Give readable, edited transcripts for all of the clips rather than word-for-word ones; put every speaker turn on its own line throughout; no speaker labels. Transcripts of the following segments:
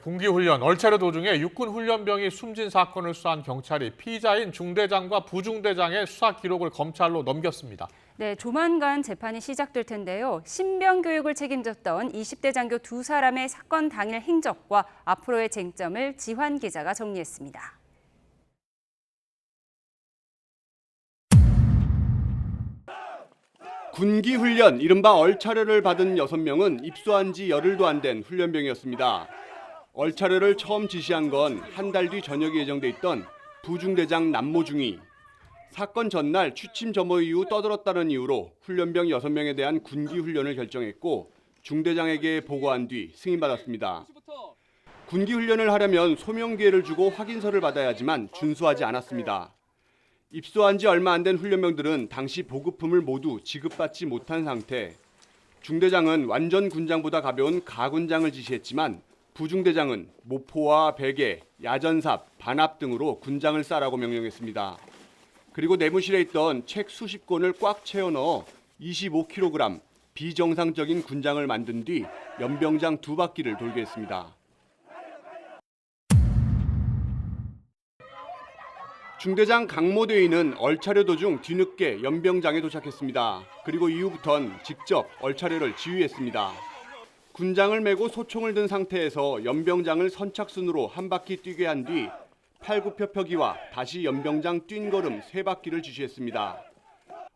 군기훈련, 얼차려 도중에 육군훈련병이 숨진 사건을 수사한 경찰이 피의자인 중대장과 부중대장의 수사 기록을 검찰로 넘겼습니다.
네, 조만간 재판이 시작될 텐데요. 신병 교육을 책임졌던 20대 장교 두 사람의 사건 당일 행적과 앞으로의 쟁점을 지환 기자가 정리했습니다.
군기훈련, 이른바 얼차려를 받은 6명은 입소한 지 열흘도 안 된 훈련병이었습니다. 얼차려를 처음 지시한 건 한 달 뒤 전역이 예정돼 있던 부중대장 남모중이 사건 전날 취침 점호 이후 떠들었다는 이유로 훈련병 6명에 대한 군기훈련을 결정했고 중대장에게 보고한 뒤 승인받았습니다. 군기훈련을 하려면 소명 기회를 주고 확인서를 받아야 하지만 준수하지 않았습니다. 입소한 지 얼마 안 된 훈련병들은 당시 보급품을 모두 지급받지 못한 상태. 중대장은 완전 군장보다 가벼운 가군장을 지시했지만 부중대장은 모포와 베개, 야전삽, 반압 등으로 군장을 싸라고 명령했습니다. 그리고 내무실에 있던 책 수십 권을 꽉 채워 넣어 25kg 비정상적인 군장을 만든 뒤 연병장 2바퀴를 돌게 했습니다. 중대장 강모대위는 얼차려 도중 뒤늦게 연병장에 도착했습니다. 그리고 이후부턴 직접 얼차려를 지휘했습니다. 군장을 메고 소총을 든 상태에서 연병장을 선착순으로 한 바퀴 뛰게 한 뒤 팔굽혀펴기와 다시 연병장 뛴 걸음 3바퀴를 지시했습니다.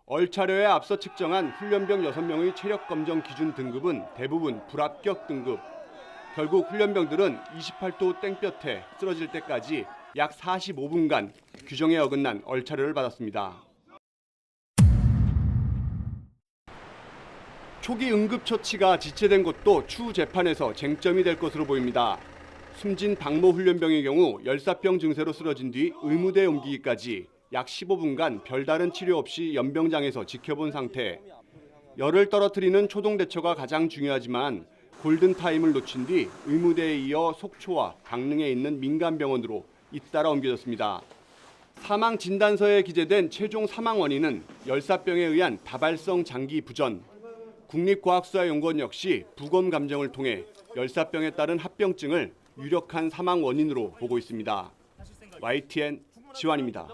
얼차려에 앞서 측정한 훈련병 6명의 체력 검정 기준 등급은 대부분 불합격 등급. 결국 훈련병들은 28도 땡볕에 쓰러질 때까지 약 45분간 규정에 어긋난 얼차려를 받았습니다. 초기 응급처치가 지체된 것도 추후 재판에서 쟁점이 될 것으로 보입니다. 숨진 박모 훈련병의 경우 열사병 증세로 쓰러진 뒤 의무대에 옮기기까지 약 15분간 별다른 치료 없이 연병장에서 지켜본 상태. 열을 떨어뜨리는 초동 대처가 가장 중요하지만 골든타임을 놓친 뒤 의무대에 이어 속초와 강릉에 있는 민간병원으로 잇따라 옮겨졌습니다. 사망 진단서에 기재된 최종 사망 원인은 열사병에 의한 다발성 장기 부전. 국립과학수사연구원 역시 부검 감정을 통해 열사병에 따른 합병증을 유력한 사망 원인으로 보고 있습니다. YTN 지환입니다.